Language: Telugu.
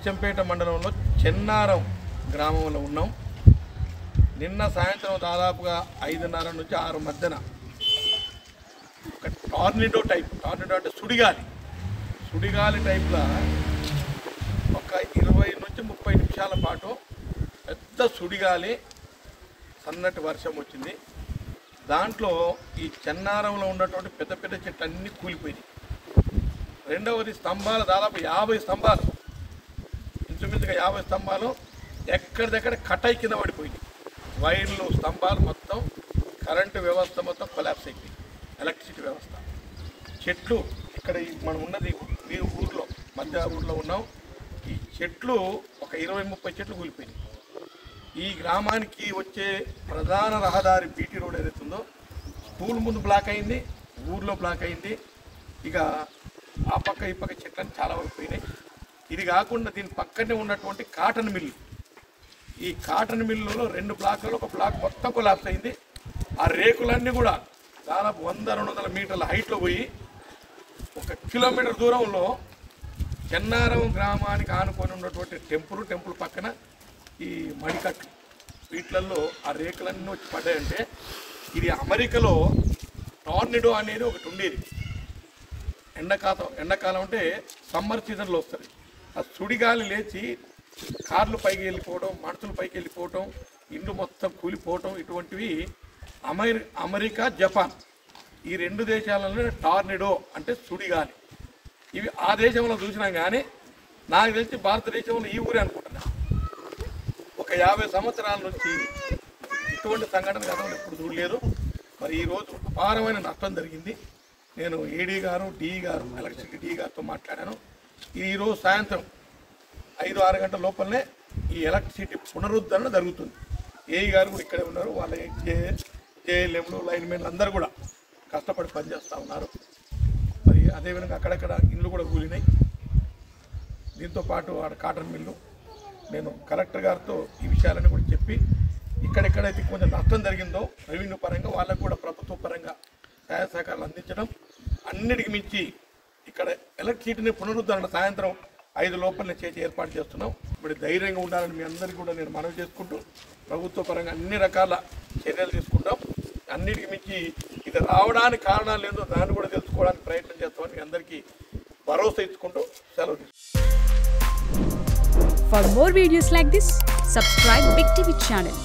అచ్చంపేట మండలంలో చెన్నారం గ్రామంలో ఉన్నాం. నిన్న సాయంత్రం దాదాపుగా 5:30 నుంచి 6 మధ్యన ఒక టార్నిడో అంటే సుడిగాలి టైప్లో ఒక 20 నుంచి 30 నిమిషాల పాటు పెద్ద సుడిగాలి, సన్నటి వర్షం వచ్చింది. దాంట్లో ఈ చెన్నారంలో ఉన్నటువంటి పెద్ద పెద్ద చెట్లు అన్నీ కూలిపోయినాయి. రెండవది స్తంభాలు, దాదాపు 50 స్తంభాలు, ఇంచుమించుగా 50 స్తంభాలు ఎక్కడిదెక్కడ కటాయి కింద పడిపోయింది. వైర్లు, స్తంభాలు మొత్తం, కరెంటు వ్యవస్థ మొత్తం కొలాప్స్ అయిపోయింది. ఎలక్ట్రిసిటీ వ్యవస్థ, చెట్లు ఇక్కడ మనం ఉన్నది ఈ ఊర్లో, మధ్య ఊర్లో ఉన్నాం. ఈ చెట్లు ఒక 20-30 చెట్లు కూలిపోయినాయి. ఈ గ్రామానికి వచ్చే ప్రధాన రహదారి బీటీ రోడ్ ఏదైతుందో స్కూల్ ముందు బ్లాక్ అయింది, ఊర్లో బ్లాక్ అయింది. ఇక ఆ పక్క ఈ పక్క చెట్లని చాలా వరకు పోయినాయి. ఇది కాకుండా దీని పక్కనే ఉన్నటువంటి కాటన్ మిల్లు, ఈ కాటన్ మిల్లులో 2 బ్లాకులలో ఒక బ్లాక్ మొత్తం కొలాప్స్ అయింది. ఆ రేకులన్నీ కూడా దాదాపు 100-200 మీటర్ల హైట్లో పోయి 1 కిలోమీటర్ దూరంలో చెన్నారం గ్రామానికి ఆనుకొని ఉన్నటువంటి టెంపుల్ పక్కన ఈ మడికట్లు, వీటిలలో ఆ రేకులన్నీ వచ్చి పడ్డాయంటే ఇది అమెరికాలో టార్నిడో అనేది ఒకటి ఉండేది. ఎండాకాలం అంటే సమ్మర్ సీజన్లో వస్తుంది. ఆ సుడిగాలి లేచి కార్లు పైకి వెళ్ళిపోవడం, మనుషులు పైకి వెళ్ళిపోవటం, ఇండ్లు మొత్తం కూలిపోవటం, ఇటువంటివి అమెరికా, జపాన్ ఈ 2 దేశాలలో టార్నిడో అంటే సుడిగాలి. ఇవి ఆ దేశంలో చూసినాం, కానీ నాకు తెలిసి భారతదేశంలో ఈ ఊరే అనుకుంటున్నా. ఒక 50 సంవత్సరాల నుంచి ఇటువంటి సంఘటన గతంలో ఎప్పుడు చూడలేదు. మరి ఈరోజు అపారమైన నష్టం జరిగింది. నేను ఏడీ గారు, డిఈ గారు, ఎలక్ట్రిసిటీ డిఈ గారితో మాట్లాడాను. ఈరోజు సాయంత్రం 5-6 గంటల లోపలనే ఈ ఎలక్ట్రిసిటీ పునరుద్ధరణ జరుగుతుంది. ఏఈ గారు కూడా ఇక్కడే ఉన్నారు. వాళ్ళ జేఎల్ఎంలు, లైన్మెన్లు అందరూ కూడా కష్టపడి పనిచేస్తూ ఉన్నారు. మరి అదేవిధంగా అక్కడక్కడ ఇళ్ళు కూడా కూలినాయి. దీంతోపాటు ఆడ కాటన్ మిల్లు, నేను కలెక్టర్ గారితో ఈ విషయాలను కూడా చెప్పి ఇక్కడెక్కడైతే కొంచెం నష్టం జరిగిందో రెవెన్యూ పరంగా వాళ్ళకు కూడా ప్రభుత్వ పరంగా సహాయ సహకారాలు అందించడం, అన్నిటికి మించి ఇక్కడ ఎలక్ట్రిసిటీని పునరుద్ధరణ సాయంత్రం 5 లోపలనే చేసి ఏర్పాటు చేస్తున్నాం. ఇప్పుడు ధైర్యంగా ఉండాలని మీ అందరికీ కూడా నేను మనవి చేసుకుంటూ ప్రభుత్వ పరంగా అన్ని రకాల చర్యలు తీసుకుంటాం. అన్నిటికి మించి ఇది రావడానికి కారణాలు ఏందో దాన్ని కూడా తెలుసుకోవడానికి ప్రయత్నం చేస్తామని మీ అందరికీ భరోసా ఇచ్చుకుంటూ సెలవు తీసుకుంటాం. For more videos like this, subscribe Big TV channel.